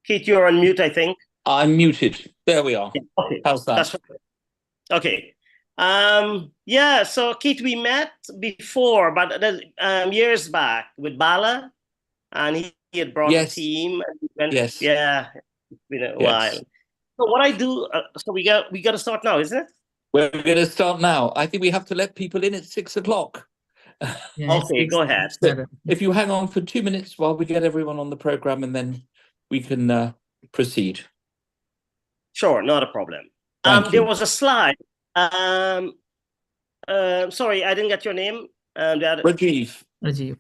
Keith, you're on mute, I think. I'm muted. There we are. Yeah, okay, How's that's that? right. Okay. Yeah, so Keith, we met before, but years back with Bala, and he had brought a Yes, team. And we went, yes, yeah, it's been a while. yes. So what I do, so we got to start now, isn't it? We're going to start now. I think we have to let people in at 6 o'clock. Yeah, it's Okay, go ahead. So if you hang on for 2 minutes while we get everyone on the program, and then we can proceed. Sure, not a problem. Thank There you. was a slide. Sorry, I didn't get your name. Rajiv. Rajiv.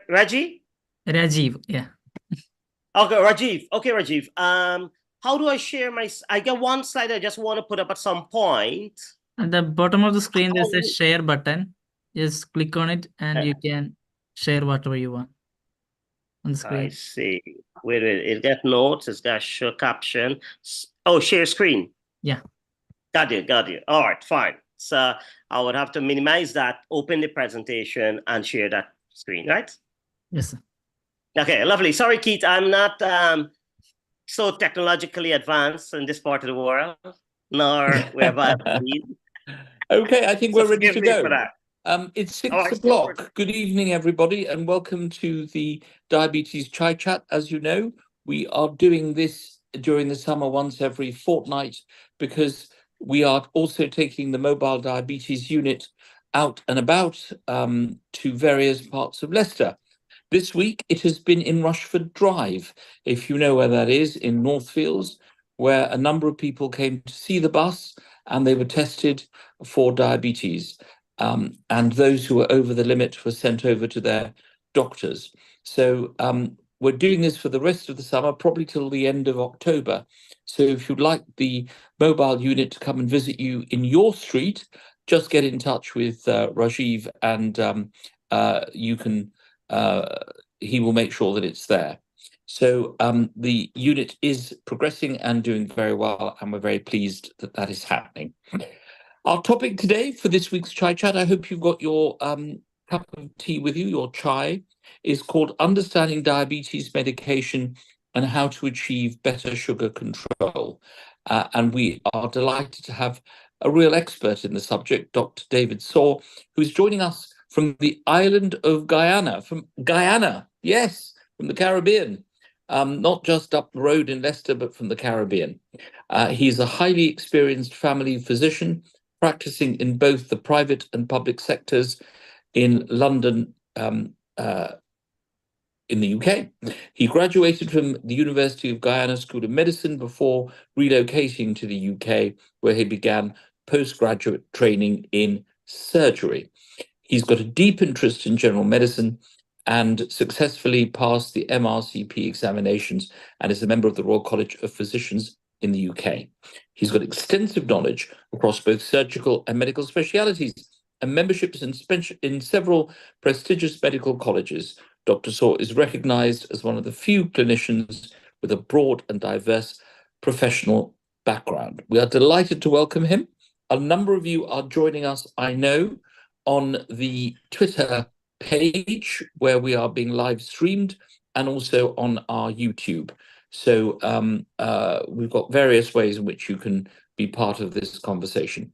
Reggie? Rajiv, yeah. Okay, Rajiv. Okay, Rajiv. How do I share I got one slide I just want to put up at some point. At the bottom of the screen, there's a share button. Just click on it and you can share whatever you want on the screen. I see. Wait. It got notes. It's got show caption. Oh, share screen. Yeah. Got you. All right, fine. So I would have to minimize that, open the presentation, and share that screen, right? Yes, sir. Okay, lovely. Sorry, Keith, I'm not so technologically advanced in this part of the world, nor wherever I've been. Okay, I think we're ready to go. It's 6 o'clock. Right. Good evening, everybody, and welcome to the Diabetes Chai Chat. As you know, we are doing this during the summer once every fortnight because we are also taking the mobile diabetes unit out and about to various parts of Leicester. This week, it has been in Rushford Drive, if you know where that is, in Northfields, where a number of people came to see the bus and they were tested for diabetes. And those who were over the limit were sent over to their doctors. So we're doing this for the rest of the summer, probably till the end of October. So if you'd like the mobile unit to come and visit you in your street, just get in touch with Rajiv and you can he will make sure that it's there. So the unit is progressing and doing very well, and we're very pleased that that is happening. Our topic today for this week's Chai Chat, I hope you've got your cup of tea with you, your chai, is called Understanding Diabetes Medication and How to Achieve Better Sugar Control. And we are delighted to have a real expert in the subject, Dr. David Saw, who's joining us from the island of Guyana, from the Caribbean, not just up the road in Leicester, but from the Caribbean. He's a highly experienced family physician practicing in both the private and public sectors in London, in the UK. He graduated from the University of Guyana School of Medicine before relocating to the UK, where he began postgraduate training in surgery. He's got a deep interest in general medicine and successfully passed the MRCP examinations and is a member of the Royal College of Physicians in the UK. He's got extensive knowledge across both surgical and medical specialities and memberships in several prestigious medical colleges. Dr. Saw is recognized as one of the few clinicians with a broad and diverse professional background. We are delighted to welcome him. A number of you are joining us, I know, on the Twitter page where we are being live streamed and also on our YouTube. So we've got various ways in which you can be part of this conversation.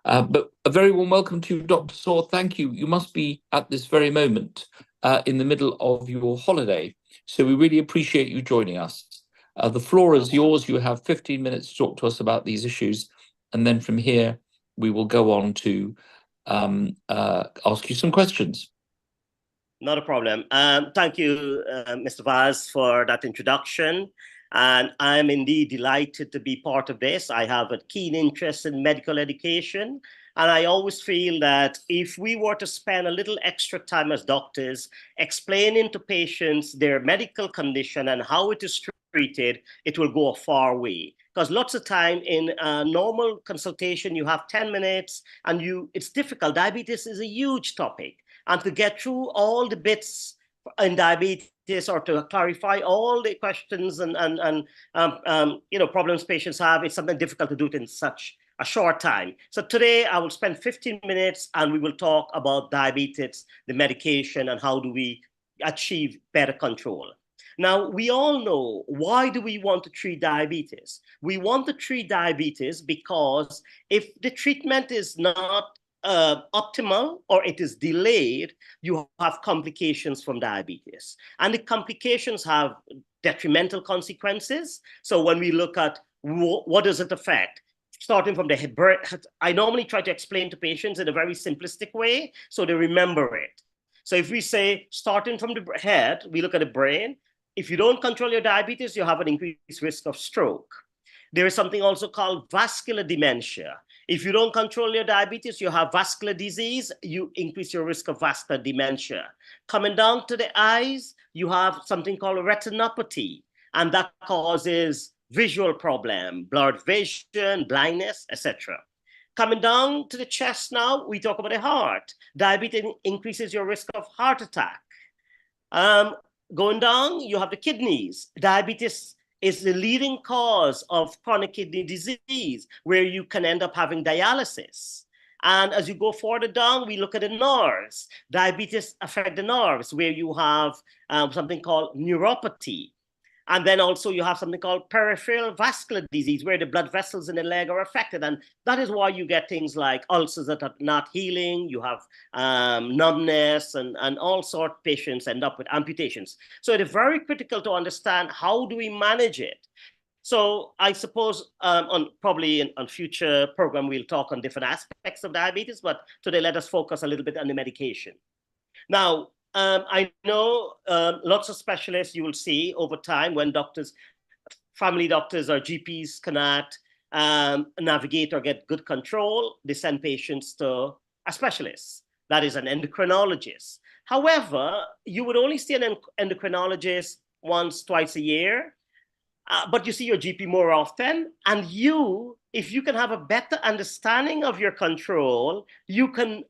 But a very warm welcome to you, Dr. Saw. Thank you. You must be at this very moment in the middle of your holiday. So we really appreciate you joining us. The floor is yours. You have 15 minutes to talk to us about these issues. And then from here, we will go on to ask you some questions. Not a problem. Thank you, Mr. Vaz, for that introduction. And I'm indeed delighted to be part of this. I have a keen interest in medical education. And I always feel that if we were to spend a little extra time as doctors explaining to patients their medical condition and how it is treated, it will go a far way. Because lots of time in a normal consultation, you have 10 minutes and it's difficult. Diabetes is a huge topic. And to get through all the bits in diabetes or to clarify all the questions and problems patients have, it's something difficult to do it in such a short time. So today I will spend 15 minutes and we will talk about diabetes, the medication, and how do we achieve better control. Now, we all know, why do we want to treat diabetes? We want to treat diabetes because if the treatment is not optimal or it is delayed, you have complications from diabetes. And the complications have detrimental consequences. So when we look at what does it affect, starting from the head, I normally try to explain to patients in a very simplistic way so they remember it. So if we say, starting from the head, we look at the brain. If you don't control your diabetes, you have an increased risk of stroke. There is something also called vascular dementia. If you don't control your diabetes, you have vascular disease, you increase your risk of vascular dementia. Coming down to the eyes, you have something called retinopathy, and that causes visual problem, blurred vision, blindness, etc. Coming down to the chest now, we talk about the heart. Diabetes increases your risk of heart attack. Going down, you have the kidneys. Diabetes is the leading cause of chronic kidney disease, where you can end up having dialysis. And as you go further down, we look at the nerves. Diabetes affects the nerves, where you have something called neuropathy. And then also you have something called peripheral vascular disease, where the blood vessels in the leg are affected. And that is why you get things like ulcers that are not healing. You have numbness, and all sorts of patients end up with amputations. So it is very critical to understand, how do we manage it? So I suppose probably on future program, we'll talk on different aspects of diabetes, but today let us focus a little bit on the medication. Now, I know lots of specialists you will see over time, when doctors, family doctors or GPs cannot navigate or get good control, they send patients to a specialist, that is an endocrinologist. However, you would only see an endocrinologist once, twice a year, but you see your GP more often. And if you can have a better understanding of your control, you can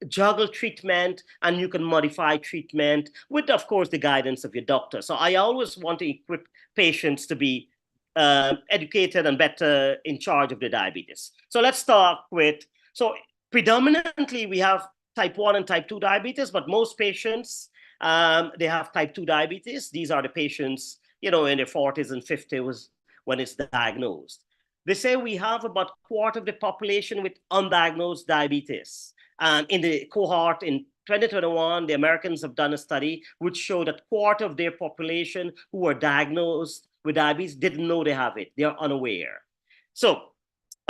juggle treatment and you can modify treatment with, of course, the guidance of your doctor. So I always want to equip patients to be educated and better in charge of their diabetes. So let's start with, so predominantly we have type 1 and type 2 diabetes, but most patients, they have type 2 diabetes. These are the patients, in their 40s and 50s when it's diagnosed. They say we have about a quarter of the population with undiagnosed diabetes. And in the cohort in 2021, the Americans have done a study which showed that a quarter of their population who were diagnosed with diabetes didn't know they have it. They are unaware. So,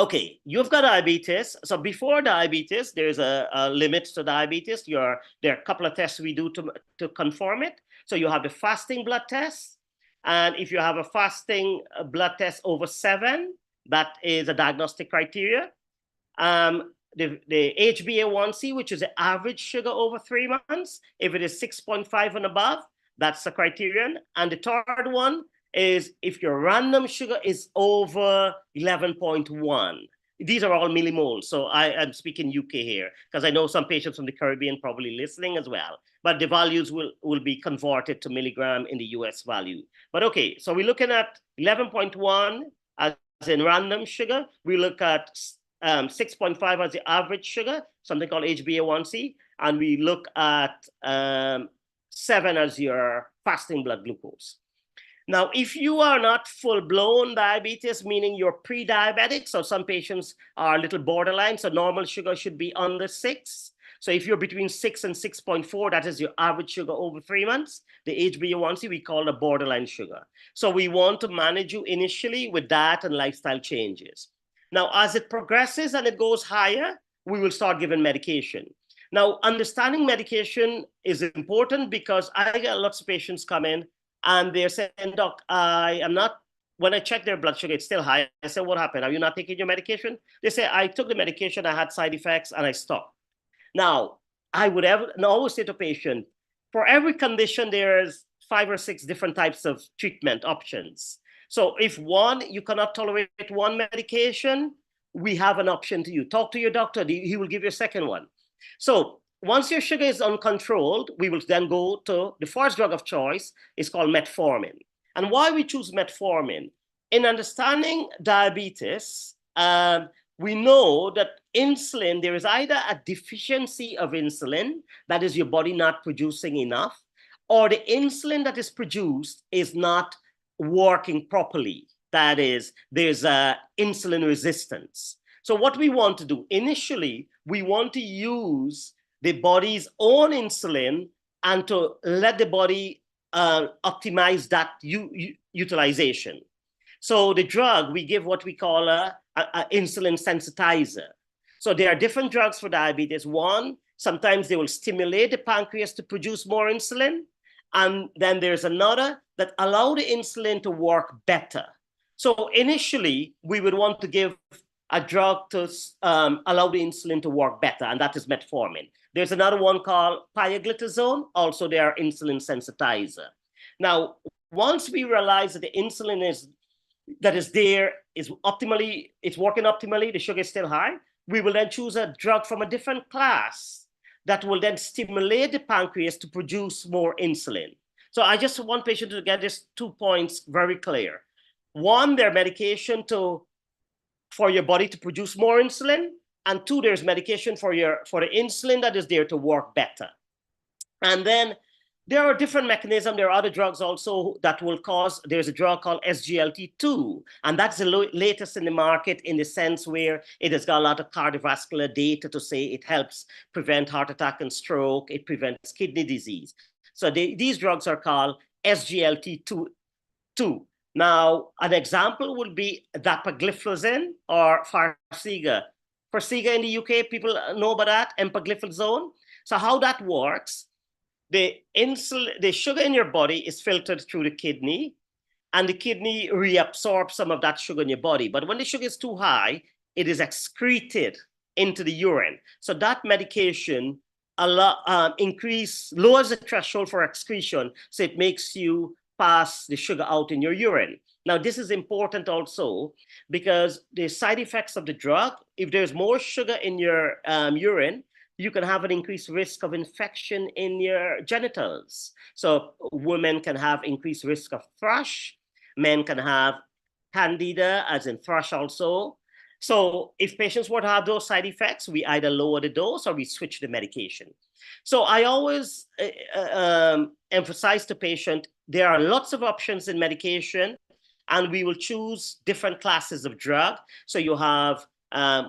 okay, you've got diabetes. So before diabetes, there's a limit to diabetes. There are a couple of tests we do to confirm it. So you have the fasting blood test. And if you have a fasting blood test over 7, that is a diagnostic criteria. The HbA1c, which is the average sugar over 3 months, if it is 6.5 and above, that's the criterion. And the third one is if your random sugar is over 11.1. These are all millimoles. So I'm speaking UK here, because I know some patients from the Caribbean probably listening as well. But the values will be converted to milligram in the US value. But okay, so we're looking at 11.1 as in random sugar. We look at 6.5 as the average sugar, something called HbA1c, and we look at 7 as your fasting blood glucose. Now, if you are not full-blown diabetes, meaning you're pre-diabetic, so some patients are a little borderline, so normal sugar should be under 6. So if you're between 6 and 6.4, that is your average sugar over 3 months. The HbA1c we call a borderline sugar. So we want to manage you initially with that and lifestyle changes. Now, as it progresses and it goes higher, we will start giving medication. Now, understanding medication is important, because I get lots of patients come in and they're saying, Doc, when I check their blood sugar, it's still high. I say, what happened? Are you not taking your medication? They say, I took the medication, I had side effects, and I stopped. Now, I would always say to a patient, for every condition, there's 5 or 6 different types of treatment options. So if you cannot tolerate one medication, we have an option to you. Talk to your doctor, he will give you a second one. So once your sugar is uncontrolled, we will then go to the first drug of choice. It's called metformin. And why we choose metformin? In understanding diabetes, we know that insulin, there is either a deficiency of insulin, that is your body not producing enough, or the insulin that is produced is not working properly. That is, there's a insulin resistance. So what we want to do, initially, we want to use the body's own insulin and to let the body optimize that utilization. So the drug, we give what we call a insulin sensitizer. So there are different drugs for diabetes. One, sometimes they will stimulate the pancreas to produce more insulin. And then there's another that allow the insulin to work better. So initially, we would want to give a drug to allow the insulin to work better, and that is metformin. There's another one called pioglitazone. Also, they are insulin sensitizer. Now, once we realize that the insulin that is there is optimally, it's working optimally, the sugar is still high, we will then choose a drug from a different class that will then stimulate the pancreas to produce more insulin. So I just want patients to get these 2 points very clear. One, their medication for your body to produce more insulin, and two, there's medication for the insulin that is there to work better. And then there are different mechanisms. There are other drugs also that will cause, there's a drug called SGLT2, and that's the latest in the market in the sense where it has got a lot of cardiovascular data to say it helps prevent heart attack and stroke, it prevents kidney disease. So these drugs are called SGLT2. Now, an example would be dapagliflozin or Farxiga. Farxiga in the UK, people know about that, empagliflozin. So how that works, the sugar in your body is filtered through the kidney, and the kidney reabsorbs some of that sugar in your body. But when the sugar is too high, it is excreted into the urine. So that medication lowers the threshold for excretion, so it makes you pass the sugar out in your urine. Now, this is important also because the side effects of the drug, if there's more sugar in your urine, you can have an increased risk of infection in your genitals. So women can have increased risk of thrush. Men can have candida, as in thrush also. So if patients were to have those side effects, we either lower the dose or we switch the medication. So I always emphasize to patient, there are lots of options in medication, and we will choose different classes of drug. So you have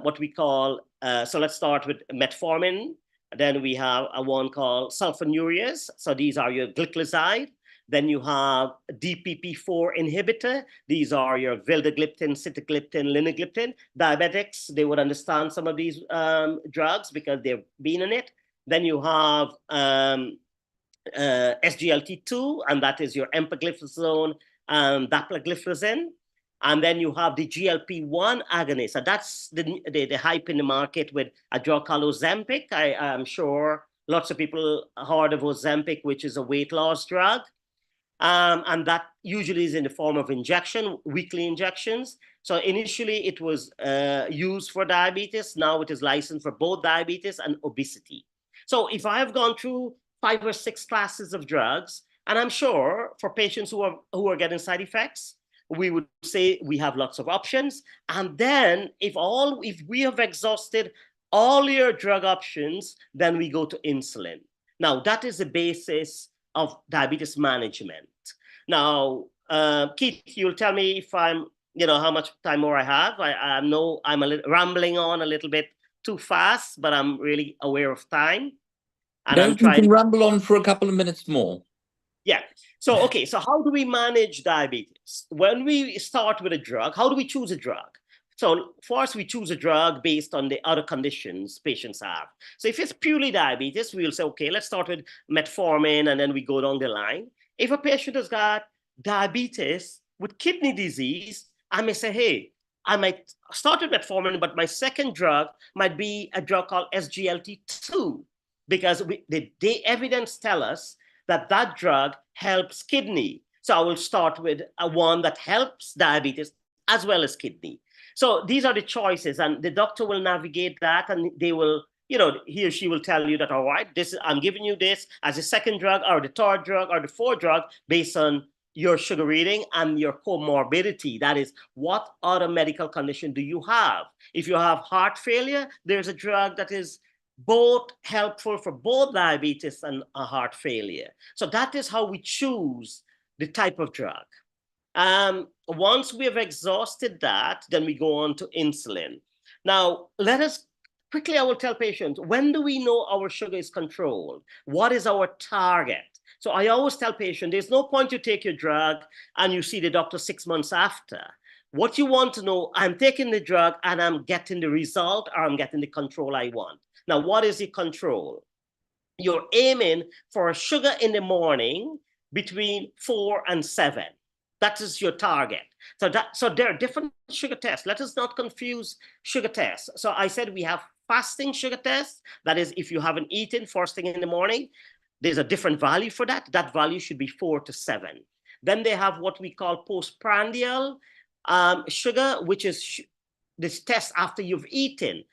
what we call, so let's start with metformin. Then we have one called sulfonylureas. So these are your gliclazide. Then you have DPP4 inhibitor. These are your vildagliptin, sitagliptin, linagliptin. Diabetics, they would understand some of these drugs because they've been in it. Then you have SGLT2, and that is your empagliflozin and dapagliflozin. And then you have the GLP-1 agonist. And that's the hype in the market with a drug called Ozempic. I'm sure lots of people heard of Ozempic, which is a weight loss drug. And that usually is in the form of injection, weekly injections. So initially it was used for diabetes. Now it is licensed for both diabetes and obesity. So if I have gone through 5 or 6 classes of drugs, and I'm sure for patients who are getting side effects, we would say we have lots of options. And then if we have exhausted all your drug options, then we go to insulin. Now that is the basis of diabetes management. Now, Keith, you'll tell me if how much time more I have. I know I'm rambling on a little bit too fast, but I'm really aware of time. And no, you can ramble on for a couple of minutes more. Yeah. So, okay. So how do we manage diabetes? When we start with a drug, how do we choose a drug? So first, we choose a drug based on the other conditions patients have. So if it's purely diabetes, we'll say, okay, let's start with metformin, and then we go down the line. If a patient has got diabetes with kidney disease, I may say, hey, I might start with metformin, but my second drug might be a drug called SGLT2, because the evidence tell us that drug helps kidney. So I will start with one that helps diabetes as well as kidney. So these are the choices, and the doctor will navigate that, and they will, he or she will tell you that, all right, I'm giving you this as a second drug or the third drug or the fourth drug based on your sugar reading and your comorbidity. That is, what other medical condition do you have? If you have heart failure, there's a drug that is both helpful for both diabetes and heart failure. So that is how we choose the type of drug. Once we have exhausted that, then we go on to insulin. Now, let us quickly, I will tell patients, when do we know our sugar is controlled? What is our target? So I always tell patients, there's no point you take your drug and you see the doctor 6 months after. What you want to know, I'm taking the drug and I'm getting the result, or I'm getting the control I want. Now, what is the control? You're aiming for a sugar in the morning between 4 and 7. That is your target. So there are different sugar tests. Let us not confuse sugar tests. So I said we have fasting sugar tests. That is, if you haven't eaten first thing in the morning, there's a different value for that. That value should be 4 to 7. Then they have what we call postprandial sugar, which is this test after you've eaten.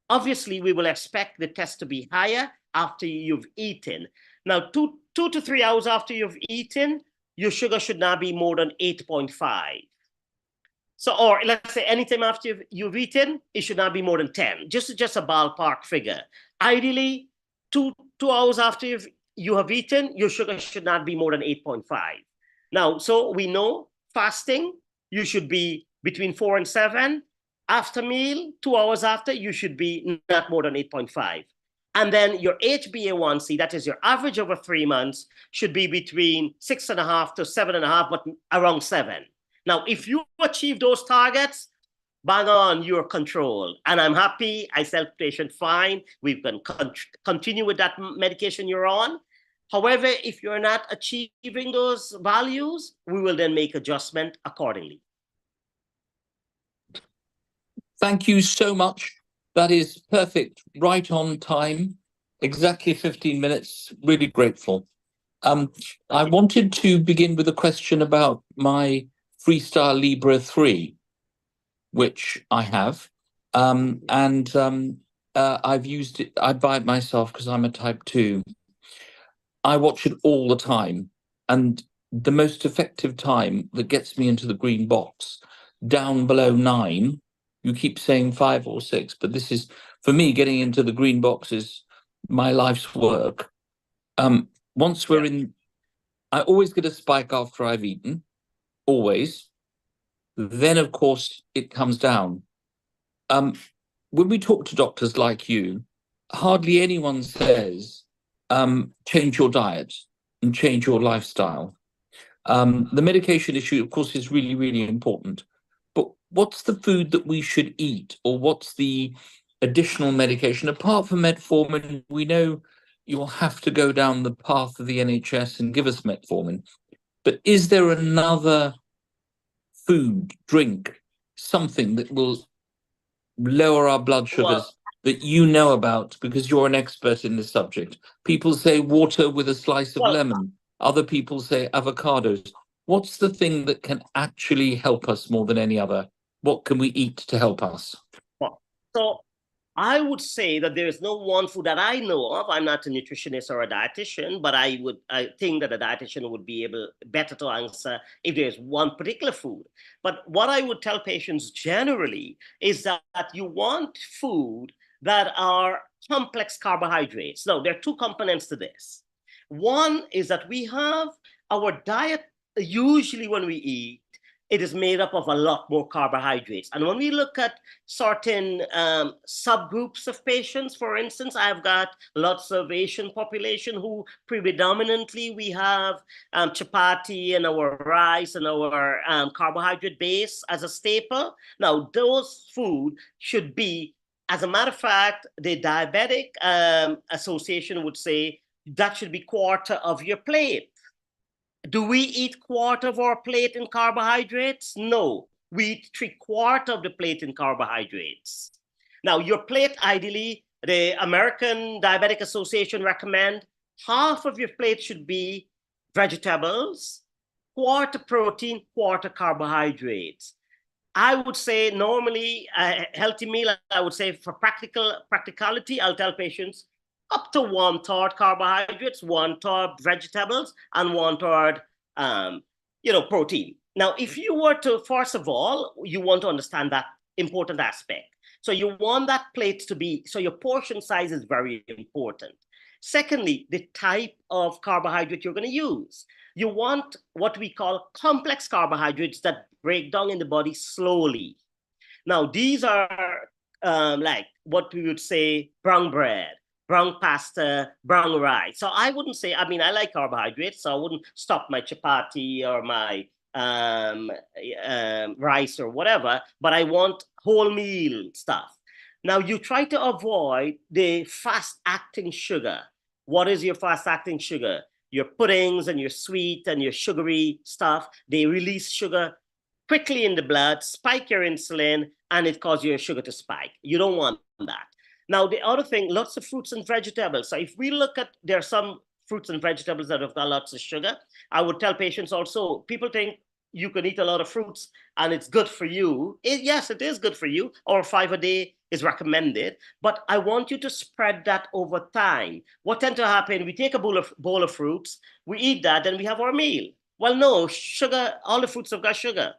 Obviously, we will expect the test to be higher after you've eaten. Now, 2 to 3 hours after you've eaten, your sugar should not be more than 8.5. So, or let's say anytime after you've eaten, it should not be more than 10. Just a ballpark figure. Ideally, 2 hours after you have eaten, your sugar should not be more than 8.5. Now, so we know fasting, you should be between 4 and 7. After meal, 2 hours after, you should be not more than 8.5. And then your HbA1c, that is your average over 3 months, should be between 6.5 to 7.5, but around 7. Now, if you achieve those targets, bang on, you're controlled. And I'm happy, I tell patient, fine, we can continue with that medication you're on. However, if you're not achieving those values, we will then make adjustment accordingly. Thank you so much. That is perfect, right on time, exactly 15 minutes, really grateful. I wanted to begin with a question about my Freestyle Libre 3, which I have, I've used it, I buy it myself because I'm a type 2. I watch it all the time, and the most effective time that gets me into the green box, down below 9, you keep saying 5 or 6, but this is, for me, getting into the green box is my life's work. Once we're in, I always get a spike after I've eaten, always. Then, of course, it comes down. When we talk to doctors like you, hardly anyone says, change your diet and change your lifestyle. The medication issue, of course, is really, really important. But what's the food that we should eat, or what's the additional medication? Apart from metformin, we know you'll have to go down the path of the NHS and give us metformin. But is there another food, drink, something that will lower our blood sugars that you know about because you're an expert in this subject? People say water with a slice of lemon. Other people say avocados. What's the thing that can actually help us more than any other? What can we eat to help us? So I would say that there is no one food that I know of. I'm not a nutritionist or a dietitian, but I think that a dietitian would be able better to answer if there's one particular food. But what I would tell patients generally is that you want food that are complex carbohydrates. Now, there are 2 components to this. One is that we have our diet, usually when we eat, it is made up of a lot more carbohydrates. And when we look at certain subgroups of patients, for instance, I've got lots of Asian population who predominantly we have chapati and our rice and our carbohydrate base as a staple. Now, those food should be, as a matter of fact, the Diabetic Association would say that should be 1/4 of your plate. Do we eat 1/4 of our plate in carbohydrates? No, we eat 3/4 of the plate in carbohydrates. Now, your plate, ideally, the American Diabetic Association recommend half of your plate should be vegetables, 1/4 protein, 1/4 carbohydrates. I would say normally a healthy meal, I would say for practicality, I'll tell patients up to 1/3 carbohydrates, 1/3 vegetables, and 1/3, protein. Now, if you were to, first of all, you want to understand that important aspect. So you want that plate to be, so your portion size is very important. Secondly, the type of carbohydrate you're going to use. You want what we call complex carbohydrates that break down in the body slowly. Now, these are like what we would say brown bread, brown pasta, brown rice. So I wouldn't say, I mean, I like carbohydrates, so I wouldn't stop my chapati or my rice or whatever, but I want wholemeal stuff. Now, you try to avoid the fast-acting sugar. What is your fast-acting sugar? Your puddings and your sweet and your sugary stuff, they release sugar quickly in the blood, spike your insulin, and it causes your sugar to spike. You don't want that. Now, the other thing, lots of fruits and vegetables. So if we look at, there are some fruits and vegetables that have got lots of sugar. I would tell patients also, people think you can eat a lot of fruits and it's good for you. Yes, it is good for you, or 5 a day is recommended, but I want you to spread that over time. What tends to happen, we take a bowl of fruits, we eat that, then we have our meal. Well, no, sugar, all the fruits have got sugar.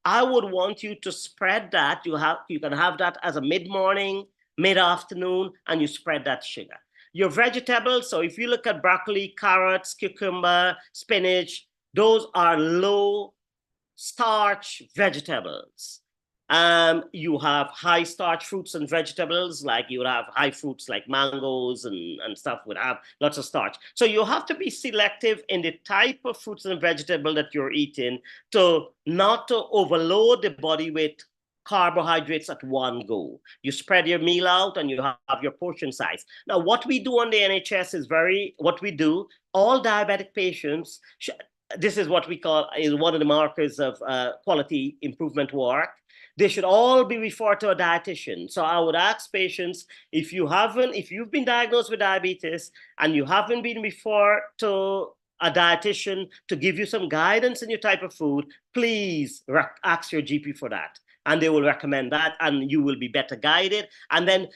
I would want you to spread that. You can have that as a mid-morning, mid-afternoon, and you spread that sugar. Your vegetables, so if you look at broccoli, carrots, cucumber, spinach, those are low starch vegetables. You have high starch fruits and vegetables, like you would have high fruits like mangoes and stuff would have lots of starch. So you have to be selective in the type of fruits and vegetable that you're eating to not to overload the body with carbohydrates at one go. You spread your meal out and you have your portion size. Now, what we do on the NHS is all diabetic patients, this is what we call, is one of the markers of quality improvement work. They should all be referred to a dietitian. So I would ask patients, if you've been diagnosed with diabetes and you haven't been referred to a dietitian to give you some guidance in your type of food, please ask your GP for that. And they will recommend that and you will be better guided. And then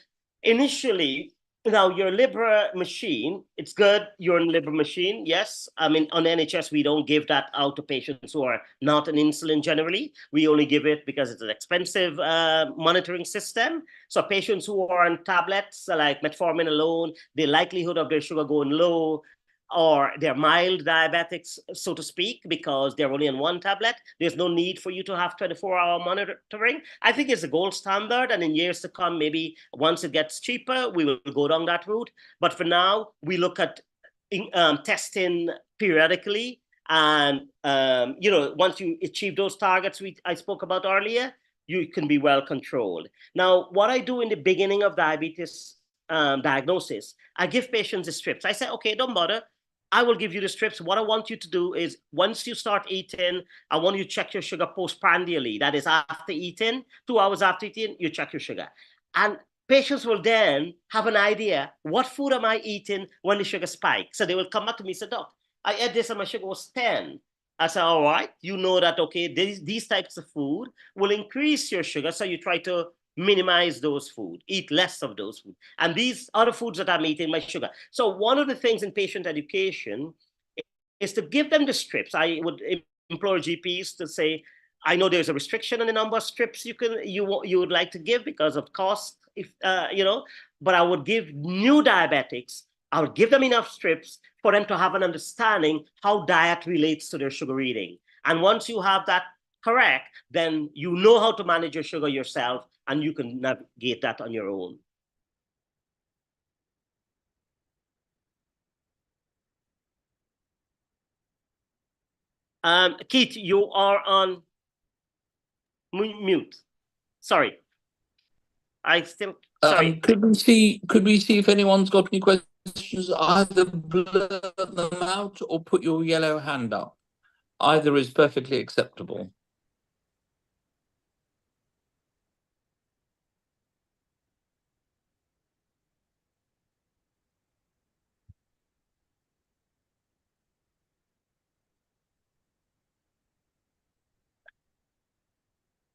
initially, now your liver machine, it's good, your liver machine, yes. I mean, on NHS, we don't give that out to patients who are not on insulin generally. We only give it because it's an expensive monitoring system. So patients who are on tablets like metformin alone, the likelihood of their sugar going low, or they're mild diabetics, so to speak, because they're only on one tablet, there's no need for you to have 24-hour monitoring. I think it's a gold standard, and in years to come, maybe once it gets cheaper, we will go down that route. But for now, we look at testing periodically, and once you achieve those targets I spoke about earlier, you can be well controlled. Now, what I do in the beginning of diabetes diagnosis, I give patients the strips. I say, okay, don't bother. I will give you the strips. What I want you to do is, once you start eating, I want you to check your sugar postprandially. That is, after eating, 2 hours after eating, you check your sugar. And patients will then have an idea, what food am I eating when the sugar spikes? So they will come back to me and say, Doc, I ate this and my sugar was 10. I said, all right, you know that, okay, these types of food will increase your sugar. So you try to minimize those food, eat less of those food. And these other foods that I'm eating, my sugar. So one of the things in patient education is to give them the strips. I would implore GPs to say, I know there's a restriction on the number of strips you would like to give because of cost, but I would give new diabetics, I would give them enough strips for them to have an understanding how diet relates to their sugar reading. And once you have that correct, then you know how to manage your sugar yourself, and you can navigate that on your own. Keith, you are on mute. Sorry. Sorry. Could we see if anyone's got any questions? Either blur them out or put your yellow hand up. Either is perfectly acceptable.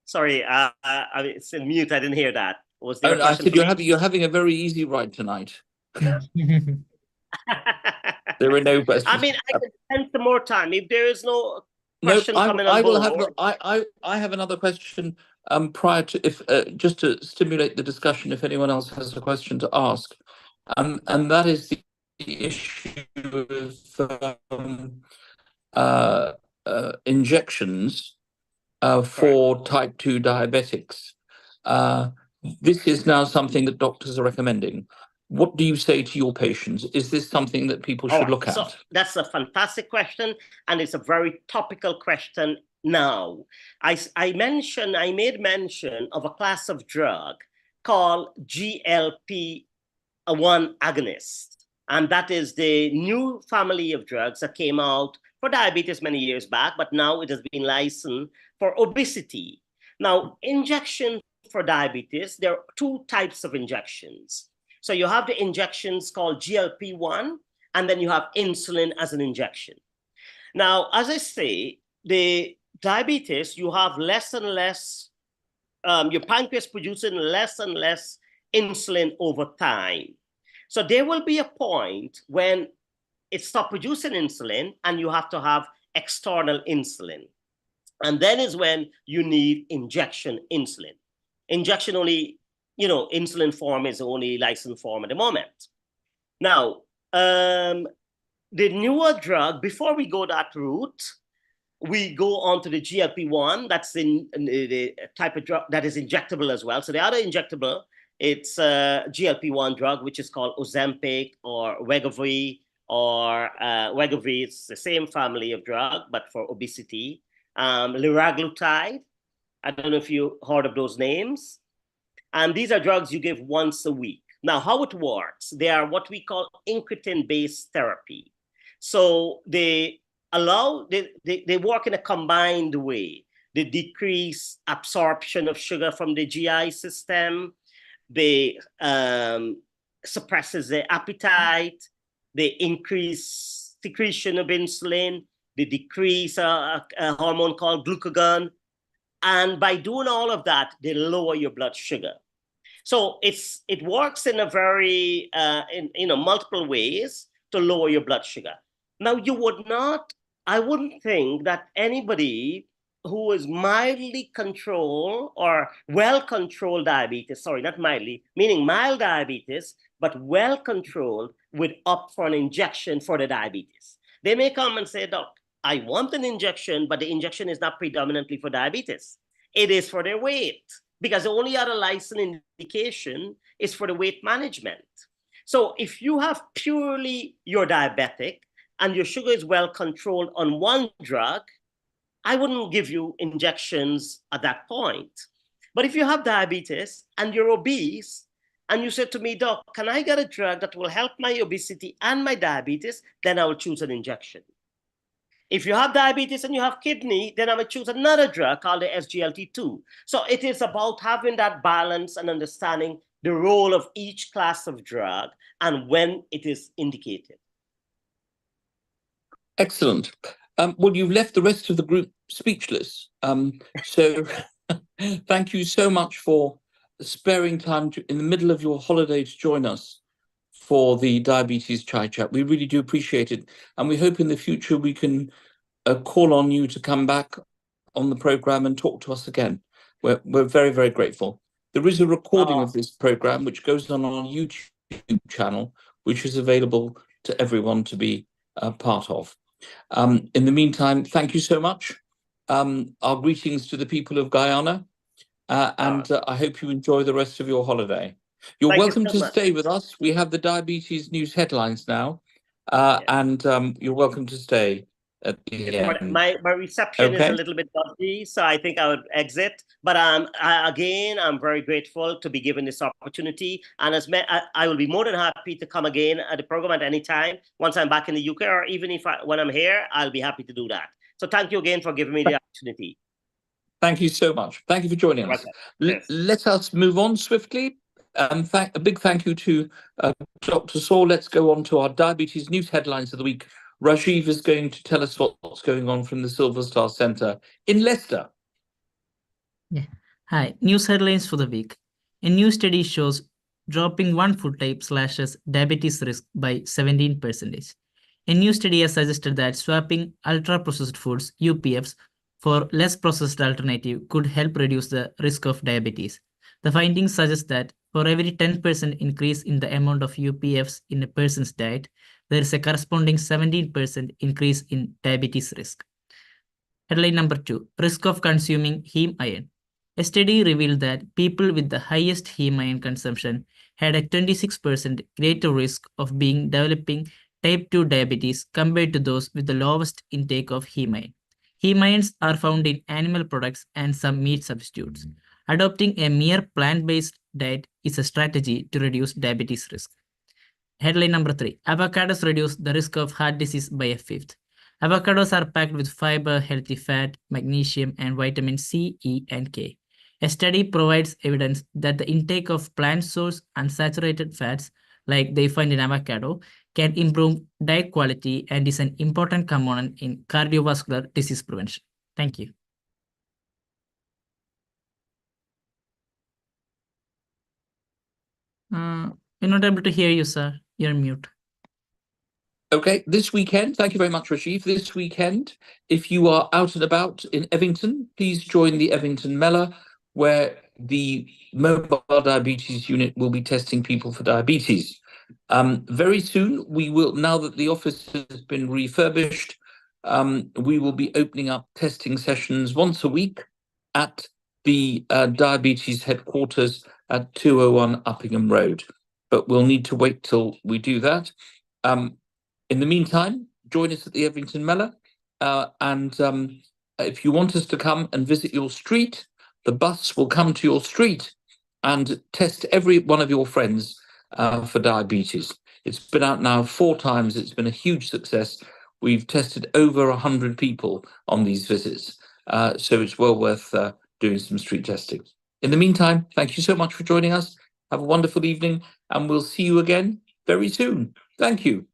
Sorry, it's in mute. I didn't hear that. Was there? I said you're having a very easy ride tonight. There are no questions. I mean, I can spend some more time if there is no. question coming on I will board. have I have another question prior to, if just to stimulate the discussion, if anyone else has a question to ask, and that is the issue of injections for type 2 diabetics. This is now something that doctors are recommending. What do you say to your patients? Is this something that people should look at? So that's a fantastic question, and it's a very topical question now. I made mention of a class of drug called GLP-1 agonist, and that is the new family of drugs that came out for diabetes many years back, but now it has been licensed for obesity. Now, injection for diabetes, there are two types of injections. So you have the injections called GLP-1, and then you have insulin as an injection. Now, as I say, the diabetes, you have less and less, your pancreas producing less and less insulin over time. So there will be a point when it stops producing insulin and you have to have external insulin. And then is when you need injection insulin. Injection only, insulin form is the only licensed form at the moment. Now, the newer drug, before we go that route, we go on to the GLP-1. That's in the type of drug that is injectable as well. So the other injectable, it's a GLP-1 drug, which is called Ozempic or Wegovy, or Wegovy. It's the same family of drug, but for obesity. Liraglutide. I don't know if you heard of those names. And these are drugs you give once a week. Now, how it works, they are what we call incretin-based therapy. So they work in a combined way. They decrease absorption of sugar from the GI system. They suppresses the appetite. They increase secretion of insulin. They decrease a hormone called glucagon. And by doing all of that, they lower your blood sugar. So it works in a very, multiple ways to lower your blood sugar. Now, I wouldn't think that anybody who is mildly controlled or well-controlled diabetes, sorry, not mildly, meaning mild diabetes, but well-controlled, would opt for an injection for the diabetes. They may come and say, Doc, I want an injection, but the injection is not predominantly for diabetes. It is for their weight, because the only other licensed indication is for the weight management. So if you have purely you're diabetic and your sugar is well controlled on one drug, I wouldn't give you injections at that point. But if you have diabetes and you're obese, and you said to me, Doc, can I get a drug that will help my obesity and my diabetes? Then I will choose an injection. If you have diabetes and you have kidney, then I would choose another drug called the SGLT2. So it is about having that balance and understanding the role of each class of drug and when it is indicated. Excellent. Well, you've left the rest of the group speechless. So thank you so much for sparing time in the middle of your holiday to join us for the Diabetes Chai Chat. We really do appreciate it. And we hope in the future we can call on you to come back on the program and talk to us again. We're very, very grateful. There is a recording of this program which goes on our YouTube channel, which is available to everyone to be a part of. In the meantime, thank you so much. Our greetings to the people of Guyana, and I hope you enjoy the rest of your holiday. You're welcome to stay with us. We have the Diabetes News headlines now, and you're welcome to stay at the end. My reception is a little bit dodgy, so I think I would exit. But again, I'm very grateful to be given this opportunity, and I will be more than happy to come again at the program at any time once I'm back in the UK, or even when I'm here, I'll be happy to do that. So thank you again for giving me the opportunity. Thank you so much. Thank you for joining us. Yes. Let us move on swiftly. A big thank you to Dr. Saul. Let's go on to our Diabetes News headlines of the week. Rajiv is going to tell us what's going on from the Silver Star Centre in Leicester. Yeah. Hi, news headlines for the week. A new study shows dropping one food type slashes diabetes risk by 17%. A new study has suggested that swapping ultra-processed foods, UPFs, for less processed alternative could help reduce the risk of diabetes. The findings suggest that for every 10% increase in the amount of UPFs in a person's diet, there is a corresponding 17% increase in diabetes risk. Headline number 2, risk of consuming heme iron. A study revealed that people with the highest heme iron consumption had a 26% greater risk of developing type 2 diabetes compared to those with the lowest intake of heme iron. Heme ions are found in animal products and some meat substitutes. Adopting a mere plant-based diet is a strategy to reduce diabetes risk. Headline number 3, avocados reduce the risk of heart disease by a fifth. Avocados are packed with fiber, healthy fat, magnesium, and vitamin C, E, and K. A study provides evidence that the intake of plant source unsaturated fats, like they find in avocado, can improve diet quality and is an important component in cardiovascular disease prevention. Thank you. We're not able to hear you, sir. You're mute. Okay, this weekend, thank you very much, Rajiv. This weekend, if you are out and about in Evington, please join the Evington Mela, where the mobile diabetes unit will be testing people for diabetes. Very soon, we will, now that the office has been refurbished, we will be opening up testing sessions once a week at the diabetes headquarters at 201 Uppingham Road. But we'll need to wait till we do that. In the meantime, join us at the Evington Mela. And if you want us to come and visit your street, the bus will come to your street and test every one of your friends for diabetes. It's been out now 4 times. It's been a huge success. We've tested over 100 people on these visits. So it's well worth doing some street testing. In the meantime, thank you so much for joining us. Have a wonderful evening, and we'll see you again very soon. Thank you.